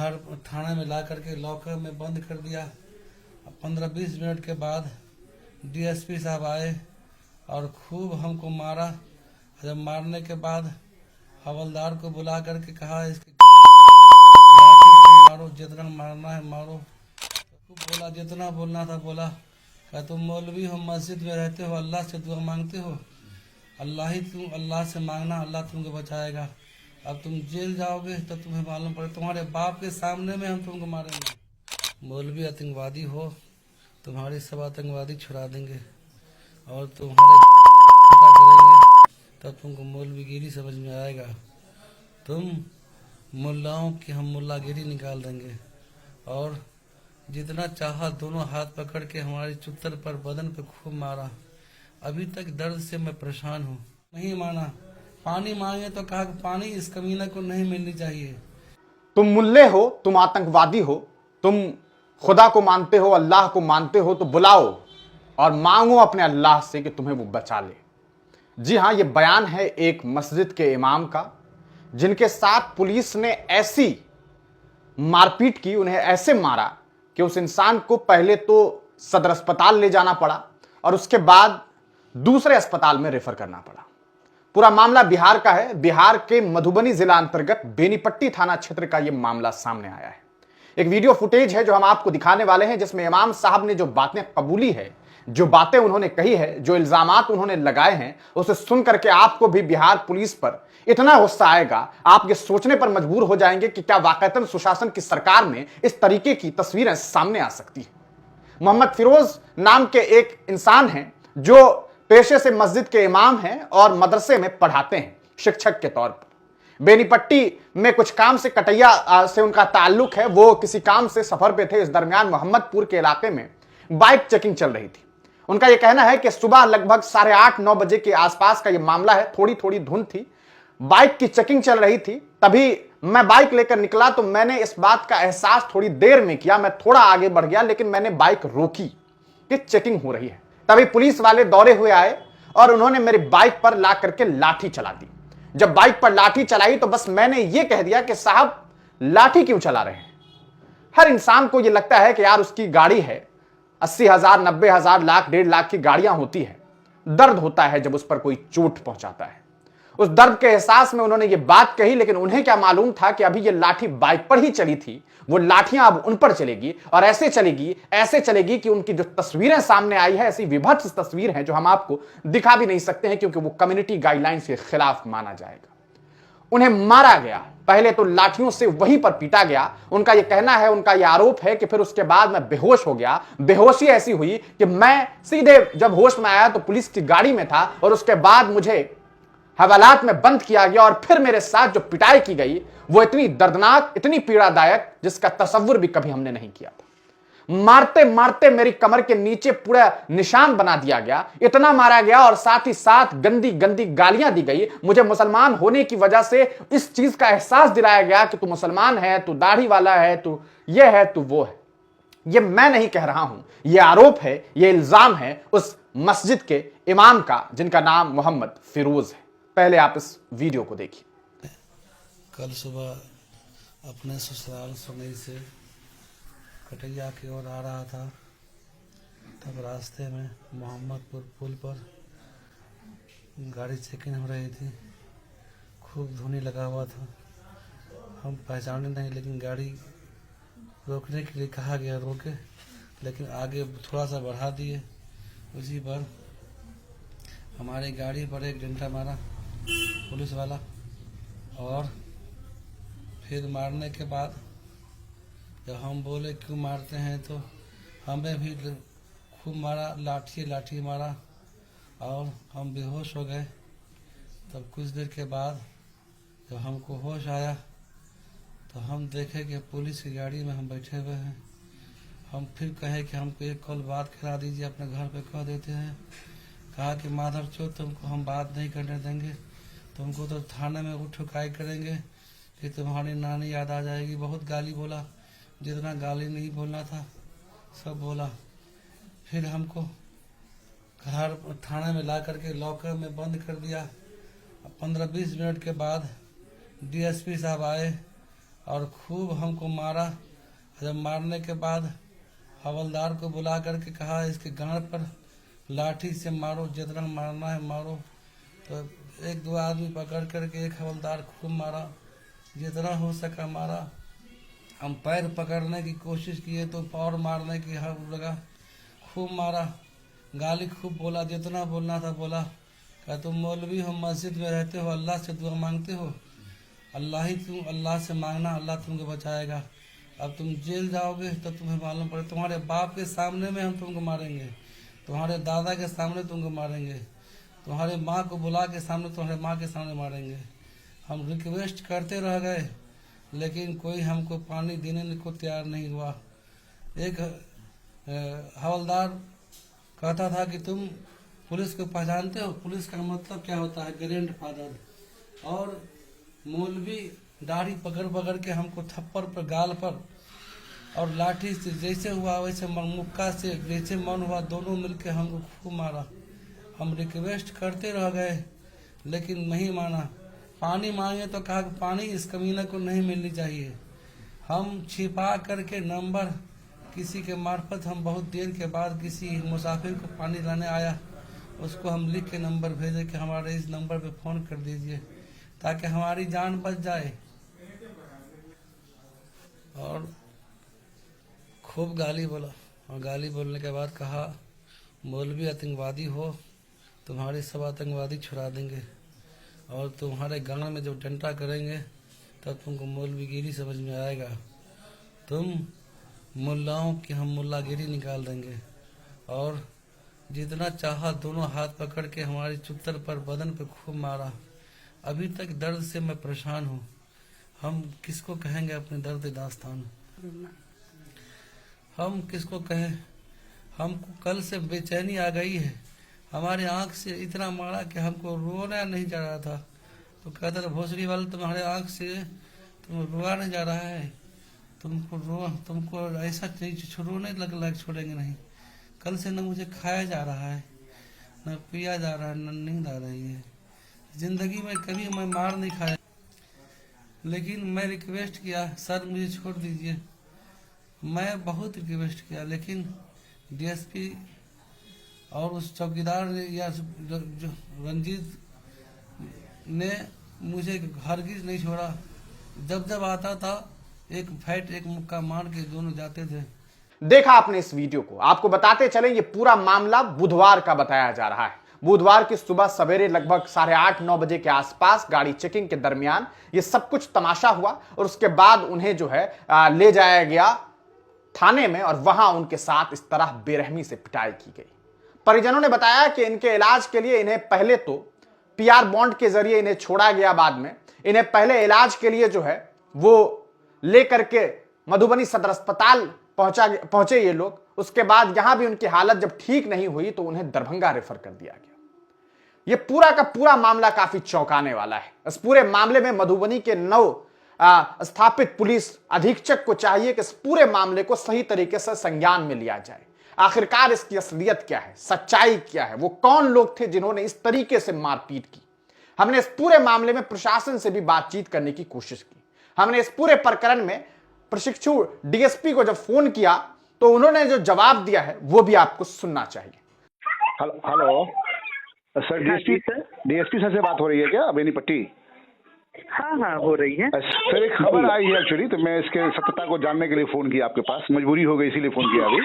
घर थाने में ला करके लॉकर में बंद कर दिया। 15-20 मिनट के बाद डीएसपी साहब आए और खूब हमको मारा। जब मारने के बाद हवलदार को बुला करके कहा इसकी लाठी से मारो, जितना मारना है मारो। खूब बोला, जितना बोलना था बोला। क्या तुम मौलवी हो, मस्जिद में रहते हो, अल्लाह से दुआ मांगते हो, अल्लाह से मांगना, अल्लाह तुमको बचाएगा। अब तुम जेल जाओगे तो तुम्हें मालूम पड़े, तुम्हारे बाप के सामने में हम तुमको मारेंगे। मौलवी आतंकवादी हो, तुम्हारी सब आतंकवादी छुड़ा देंगे और तुम्हारे करेंगे, तब तुमको मौलवीगिरी समझ में आएगा। तुम मुल्लाओं की हम मुल्लागिरी निकाल देंगे। और जितना चाहा दोनों हाथ पकड़ के हमारी चुत्तर पर, बदन पे खूब मारा। अभी तक दर्द से मैं परेशान हूँ। नहीं माना, पानी मांगे तो कहा पानी इस कमीने को नहीं मिलनी चाहिए। तुम मुल्ले हो, तुम आतंकवादी हो, तुम खुदा को मानते हो, अल्लाह को मानते हो, तो बुलाओ और मांगो अपने अल्लाह से कि तुम्हें वो बचा ले। जी हां, ये बयान है एक मस्जिद के इमाम का, जिनके साथ पुलिस ने ऐसी मारपीट की, उन्हें ऐसे मारा कि उस इंसान को पहले तो सदर अस्पताल ले जाना पड़ा और उसके बाद दूसरे अस्पताल में रेफर करना पड़ा। पूरा मामला बिहार का है। बिहार के मधुबनी जिला अंतर्गत बेनीपट्टी थाना क्षेत्र का यह मामला सामने आया है। एक वीडियो फुटेज है जो हम आपको दिखाने वाले हैं, जिसमें इमाम साहब ने जो बातें कबूली है, जो बातें उन्होंने कही है, जो इल्जामात उन्होंने लगाए हैं, उसे सुन करके आपको भी बिहार पुलिस पर इतना गुस्सा आएगा, आप ये सोचने पर मजबूर हो जाएंगे कि क्या वाकईतन सुशासन की सरकार में इस तरीके की तस्वीरें सामने आ सकती है। मोहम्मद फिरोज नाम के एक इंसान हैं जो पेशे से मस्जिद के इमाम हैं और मदरसे में पढ़ाते हैं शिक्षक के तौर पर। बेनीपट्टी में कुछ काम से, कटैया से उनका ताल्लुक है। वो किसी काम से सफर पे थे। इस दरमियान मोहम्मदपुर के इलाके में बाइक चेकिंग चल रही थी। उनका यह कहना है कि सुबह लगभग 8:30-9 बजे के आसपास का यह मामला है। थोड़ी थोड़ी धुंध थी, बाइक की चेकिंग चल रही थी। तभी मैं बाइक लेकर निकला तो मैंने इस बात का एहसास थोड़ी देर में किया। मैं थोड़ा आगे बढ़ गया, लेकिन मैंने बाइक रोकी कि चेकिंग हो रही है। तभी पुलिस वाले दौड़े हुए आए और उन्होंने मेरी बाइक पर ला करके लाठी चला दी। जब बाइक पर लाठी चलाई तो बस मैंने यह कह दिया कि साहब लाठी क्यों चला रहे हैं। हर इंसान को यह लगता है कि यार उसकी गाड़ी है, 80,000, 90,000, लाख, 1.5 लाख की गाड़ियां होती है। दर्द होता है जब उस पर कोई चोट पहुंचाता है। उस दर्द के एहसास में उन्होंने ये बात कही, लेकिन उन्हें क्या मालूम था कि अभी ये लाठी बाइक पर ही चली थी, वो लाठियां अब उन पर चलेगी और ऐसे चलेगी कि उनकी जो तस्वीरें सामने आई है, ऐसी विभत्स तस्वीर है जो हम आपको दिखा भी नहीं सकते हैं, क्योंकि वो कम्युनिटी गाइडलाइंस के खिलाफ माना जाएगा। उन्हें मारा गया, पहले तो लाठियों से वहीं पर पीटा गया। उनका यह कहना है, उनका यह आरोप है कि फिर उसके बाद मैं बेहोश हो गया। बेहोशी ऐसी हुई कि मैं सीधे जब होश में आया तो पुलिस की गाड़ी में था और उसके बाद मुझे हवालात में बंद किया गया और फिर मेरे साथ जो पिटाई की गई वो इतनी दर्दनाक, इतनी पीड़ादायक, जिसका तसव्वुर भी कभी हमने नहीं किया था। मारते मारते मेरी कमर के नीचे पूरा निशान बना दिया गया, इतना मारा गया और साथ ही साथ गंदी गंदी गालियां दी गई। मुझे मुसलमान होने की वजह से इस चीज का एहसास दिलाया गया कि तू मुसलमान है, तू दाढ़ी वाला है, तू ये है, तू वो है। ये मैं नहीं कह रहा हूं, ये आरोप है, ये इल्जाम है उस मस्जिद के इमाम का, जिनका नाम मोहम्मद फिरोज है। पहले आप इस वीडियो को देखिए। कल सुबह अपने ससुराल सुनई से कटैया की ओर आ रहा था, तब रास्ते में मोहम्मदपुर पुल पर गाड़ी चेकिंग हो रही थी। खूब धुनी लगा हुआ था, हम पहचाने नहीं, लेकिन गाड़ी रोकने के लिए कहा गया, रोके, लेकिन आगे थोड़ा सा बढ़ा दिए। उसी पर हमारी गाड़ी पर एक डंडा मारा पुलिस वाला, और फिर मारने के बाद जब हम बोले क्यों मारते हैं तो हमें भी खूब मारा, लाठी मारा और हम बेहोश हो गए। तब कुछ देर के बाद जब हमको होश आया तो हम देखे कि पुलिस की गाड़ी में हम बैठे हुए हैं। हम फिर कहे कि हमको एक कॉल बात करा दीजिए, अपने घर पे कह देते हैं। कहा कि माधर चौथ तुमको हम बात नहीं करने देंगे, तुमको तो थाने में उठुकाई करेंगे कि तुम्हारी नानी याद आ जाएगी। बहुत गाली बोला, जितना गाली नहीं बोलना था सब बोला। फिर हमको घर थाने में ला करके लॉकर में बंद कर दिया। 15-20 मिनट के बाद डीएसपी साहब आए और खूब हमको मारा। जब मारने के बाद हवलदार को बुला करके कहा इसके गांड पर लाठी से मारो, जितना मारना है मारो। तो एक दो आदमी पकड़ करके एक हवलदार खूब मारा, जितना हो सका मारा। हम पैर पकड़ने की कोशिश किए तो और मारने की हर लगा, खूब मारा, गाली खूब बोला, जितना बोलना था बोला। क्या तुम मौलवी हो, मस्जिद में रहते हो, अल्लाह से दुआ मांगते हो, अल्लाह से मांगना, अल्लाह तुमको बचाएगा। अब तुम जेल जाओगे तो तुम्हें मालूम पड़े, तुम्हारे बाप के सामने में हम तुमको मारेंगे, तुम्हारे दादा के सामने तुमको मारेंगे, तुम्हारे माँ को बुला के सामने, तुम्हारे माँ के सामने मारेंगे। हम रिक्वेस्ट करते रह गए लेकिन कोई हमको पानी देने को तैयार नहीं हुआ। एक हवलदार कहता था कि तुम पुलिस को पहचानते हो, पुलिस का मतलब क्या होता है, ग्रैंड फादर। और मौलवी दाढ़ी पकड़ पकड़ के हमको थप्पड़ पर, गाल पर और लाठी से जैसे हुआ वैसे, मुक्का से जैसे मन हुआ, दोनों मिलके हमको खूब मारा। हम रिक्वेस्ट करते रह गए लेकिन नहीं माना। पानी मांगे तो कहा कि पानी इस कमीने को नहीं मिलनी चाहिए। हम छिपा करके नंबर किसी के मार्फत, हम बहुत देर के बाद किसी मुसाफिर को पानी लाने आया, उसको हम लिख के नंबर भेजे कि हमारे इस नंबर पे फ़ोन कर दीजिए ताकि हमारी जान बच जाए। और खूब गाली बोला, और गाली बोलने के बाद कहा मौलवी आतंकवादी हो, तुम्हारे सब आतंकवादी छुड़ा देंगे और तुम्हारे गांव में जब डंडा करेंगे तब तुमको मौलवीगिरी समझ में आएगा। तुम मुल्लाओं की हम मुल्लागिरी निकाल देंगे। और जितना चाहा दोनों हाथ पकड़ के हमारी चुत्तर पर, बदन पे खूब मारा। अभी तक दर्द से मैं परेशान हूँ। हम किसको कहेंगे अपने दर्द दास्तान, हम किसको कहें। हमको कल से बेचैनी आ गई है, हमारे आंख से इतना मारा कि हमको रोना नहीं जा रहा था। तो कहता था भोसड़ी वाले तुम्हारे आंख से तुम रोआ नहीं जा रहा है, तुमको ऐसा रोने लग छोड़ेंगे नहीं। कल से न मुझे खाया जा रहा है, न पिया जा रहा है, न नींद आ रही है। जिंदगी में कभी मैं मार नहीं खाया, लेकिन मैं रिक्वेस्ट किया सर मुझे छोड़ दीजिए। मैं बहुत रिक्वेस्ट किया लेकिन डीएसपी और उस चौकीदार ने या जो रंजीत ने मुझे हरगिज नहीं छोड़ा। जब जब आता था एक फैट एक मुक्का मार के दोनों जाते थे। देखा आपने इस वीडियो को। आपको बताते चले ये पूरा मामला बुधवार का बताया जा रहा है। बुधवार की सुबह सवेरे लगभग 8:30-9 बजे के आसपास गाड़ी चेकिंग के दरमियान ये सब कुछ तमाशा हुआ और उसके बाद उन्हें जो है ले जाया गया थाने में और वहां उनके साथ इस तरह बेरहमी से पिटाई की गई। परिजनों ने बताया कि इनके इलाज के लिए इन्हें पहले तो पीआर बॉन्ड के जरिए इन्हें छोड़ा गया, बाद में इन्हें पहले इलाज के लिए जो है वो लेकर के मधुबनी सदर अस्पताल पहुंचे ये लोग। उसके बाद यहां भी उनकी हालत जब ठीक नहीं हुई तो उन्हें दरभंगा रेफर कर दिया गया। ये पूरा का पूरा मामला काफी चौंकाने वाला है। इस पूरे मामले में मधुबनी के स्थापित पुलिस अधीक्षक को चाहिए कि इस पूरे मामले को सही तरीके से संज्ञान में लिया जाए। आखिरकार इसकी असलियत क्या है, सच्चाई क्या है, वो कौन लोग थे जिन्होंने इस तरीके से मारपीट की। हमने इस पूरे मामले में प्रशासन से भी बातचीत करने की कोशिश की। हमने इस पूरे प्रकरण में प्रशिक्षु डीएसपी को जब फोन किया तो उन्होंने जो जवाब दिया है वो भी आपको सुनना चाहिए। हेलो सर, डीएसपी सर से बात हो रही है क्या बेनीपट्टी? हाँ हो रही है सर। एक खबर आई है एक्चुअली, तो मैं इसके सत्यता को जानने के लिए फोन किया आपके पास, मजबूरी हो गई इसीलिए फोन किया अभी।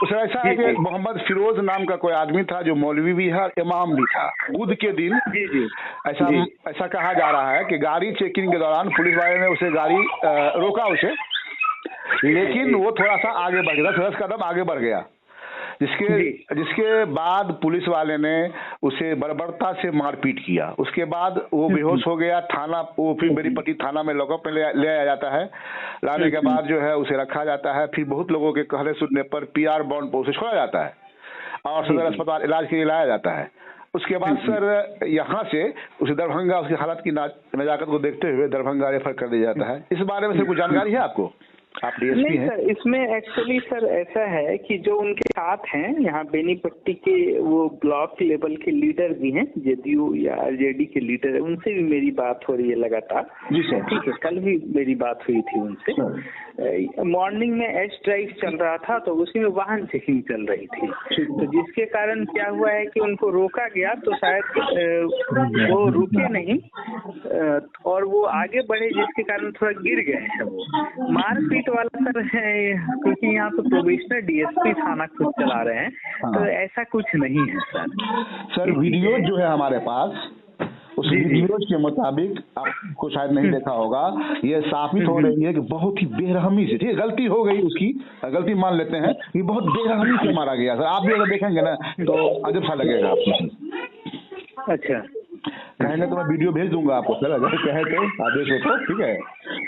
तो सर ऐसा है कि मोहम्मद फिरोज नाम का कोई आदमी था जो मौलवी भी है, इमाम भी था। बुध के दिन ऐसा कहा जा रहा है कि गाड़ी चेकिंग के दौरान पुलिस वाले ने उसे गाड़ी रोका उसे, लेकिन वो थोड़ा सा आगे बढ़ गया, 10 कदम आगे बढ़ गया, जिसके बाद पुलिस वाले ने उसे बर्बरता से मारपीट किया। उसके बाद वो बेहोश हो गया। वो फिर बेनीपट्टी थाना में लॉकअप में ले आया जाता है। लाने के बाद जो है उसे रखा जाता है। फिर बहुत लोगों के कहने सुनने पर पीआर बॉन्ड पर उसे छोड़ा जाता है और सदर अस्पताल इलाज के लिए लाया जाता है। उसके बाद सर यहाँ से उसे दरभंगा, उसकी हालत की नजाकत को देखते हुए दरभंगा रेफर कर दिया जाता है। इस बारे में से कुछ जानकारी है आपको? आप डीएसपी नहीं हैं। सर, इसमें एक्चुअली सर ऐसा है कि जो उनके साथ हैं यहाँ बेनीपट्टी के वो ब्लॉक लेवल के लीडर भी हैं, जेडीयू या आरजेडी के लीडर है, उनसे भी मेरी बात हो रही है लगातार। जी सर। ठीक है, कल भी मेरी बात हुई थी उनसे। मॉर्निंग में एस ड्राइव चल रहा था तो उसी में वाहन चेकिंग चल रही थी, तो जिसके कारण क्या हुआ है कि उनको रोका गया, तो शायद वो रुके नहीं और वो आगे बढ़े, जिसके कारण थोड़ा गिर गए हैं वो। मारपीट वाला सर है, क्योंकि यहाँ तो प्रोबेशनर डीएसपी थाना खुद चला रहे हैं, तो ऐसा कुछ नहीं है सर। वीडियो जो है हमारे पास, उस वीडियोज के मुताबिक आपको शायद नहीं देखा होगा, ये साबित हो रही है कि बहुत ही बेरहमी से, ठीक है गलती हो गई उसकी, गलती मान लेते हैं, ये बहुत बेरहमी से मारा गया सर। आप भी अगर देखेंगे ना तो अजब सा लगेगा आपको। अच्छा, कहेंगे तो मैं वीडियो भेज दूंगा आपको सर, अगर कहे तो आदेश हो तो, ठीक है।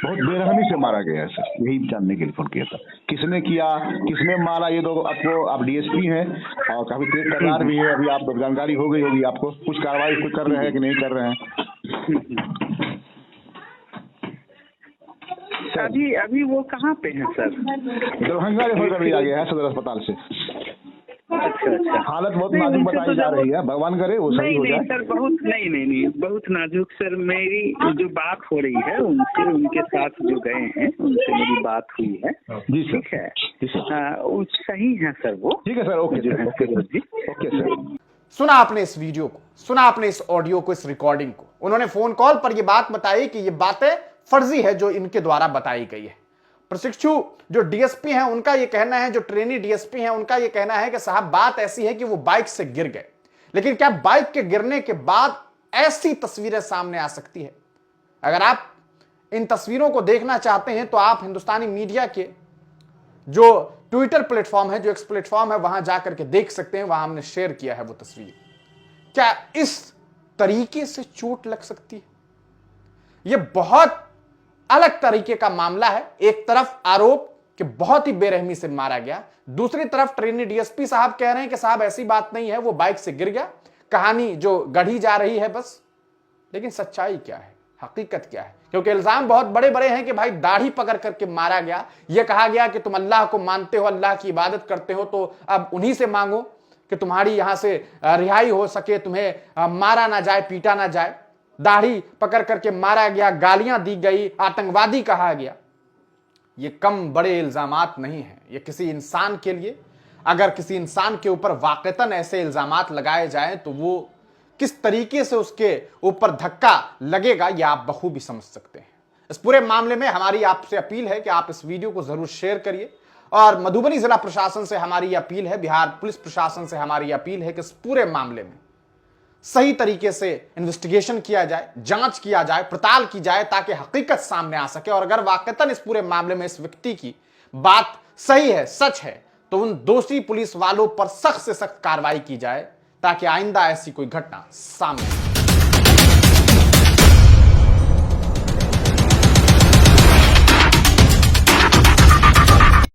बहुत बेरहमी से मारा गया है सर, यही जानने के लिए फोन किया था। किसने किया, किसने मारा, ये तो आपको, आप डीएसपी हैं और काफी तेज तर्रार भी है, अभी आप जानकारी हो गई होगी आपको, कुछ कार्रवाई कुछ कर रहे हैं कि नहीं कर रहे हैं। अभी वो कहाँ पे हैं सर? दरभंगा रेफर कर दिया गया है सदर अस्पताल से। अच्छा। हालत बहुत नाजुक बताई जा रही है, भगवान करे वो सही हो जाए। नहीं सर, बहुत नहीं, बहुत नाजुक सर। मेरी जो बात हो रही है उनसे, उनके साथ जो गए हैं उनसे मेरी बात हुई है। जी सर। ठीक है, वो सही है सर वो। ठीक है सर, ओके जो है जी, ओके सर। सुना आपने इस वीडियो को, सुना आपने इस ऑडियो को, इस रिकॉर्डिंग को। उन्होंने फोन कॉल पर यह बात बताई कि ये बातें फर्जी है जो इनके द्वारा बताई गई है। प्रशिक्षु जो डीएसपी हैं उनका यह कहना है, जो ट्रेनी डीएसपी हैं उनका यह कहना है कि साहब बात ऐसी है कि वो बाइक से गिर गए, लेकिन क्या बाइक के गिरने के बाद ऐसी तस्वीरें सामने आ सकती है? अगर आप इन तस्वीरों को देखना चाहते हैं तो आप हिंदुस्तानी मीडिया के जो ट्विटर प्लेटफॉर्म है, जो एक्स प्लेटफॉर्म है, वहां जाकर के देख सकते हैं। वहां हमने शेयर किया है वो तस्वीर। क्या इस तरीके से चोट लग सकती है? यह बहुत अलग तरीके का मामला है। एक तरफ आरोप कि बहुत ही बेरहमी से मारा गया, दूसरी तरफ ट्रेनी डीएसपी साहब कह रहे हैं कि साहब ऐसी बात नहीं है, वो बाइक से गिर गया, कहानी जो गढ़ी जा रही है बस। लेकिन सच्चाई क्या है, हकीकत क्या है? क्योंकि इल्जाम बहुत बड़े बड़े हैं कि भाई दाढ़ी पकड़ करके मारा गया, यह कहा गया कि तुम अल्लाह को मानते हो, अल्लाह की इबादत करते हो, तो अब उन्हीं से मांगो कि तुम्हारी यहां से रिहाई हो सके, तुम्हें मारा ना जाए, पीटा ना जाए। दाढ़ी पकड़ करके मारा गया, गालियां दी गई, आतंकवादी कहा गया। ये कम बड़े इल्जामात नहीं हैं। ये किसी इंसान के लिए, अगर किसी इंसान के ऊपर वाकईतन ऐसे इल्जामात लगाए जाएं तो वो किस तरीके से उसके ऊपर धक्का लगेगा, यह आप बखूबी समझ सकते हैं। इस पूरे मामले में हमारी आपसे अपील है कि आप इस वीडियो को जरूर शेयर करिए, और मधुबनी जिला प्रशासन से हमारी अपील है, बिहार पुलिस प्रशासन से हमारी अपील है कि इस पूरे मामले में सही तरीके से इन्वेस्टिगेशन किया जाए, जांच किया जाए, पड़ताल की जाए, ताकि हकीकत सामने आ सके। और अगर वाकईतन इस पूरे मामले में इस व्यक्ति की बात सही है, सच है, तो उन दोषी पुलिस वालों पर सख्त से सख्त कार्रवाई की जाए, ताकि आइंदा ऐसी कोई घटना सामने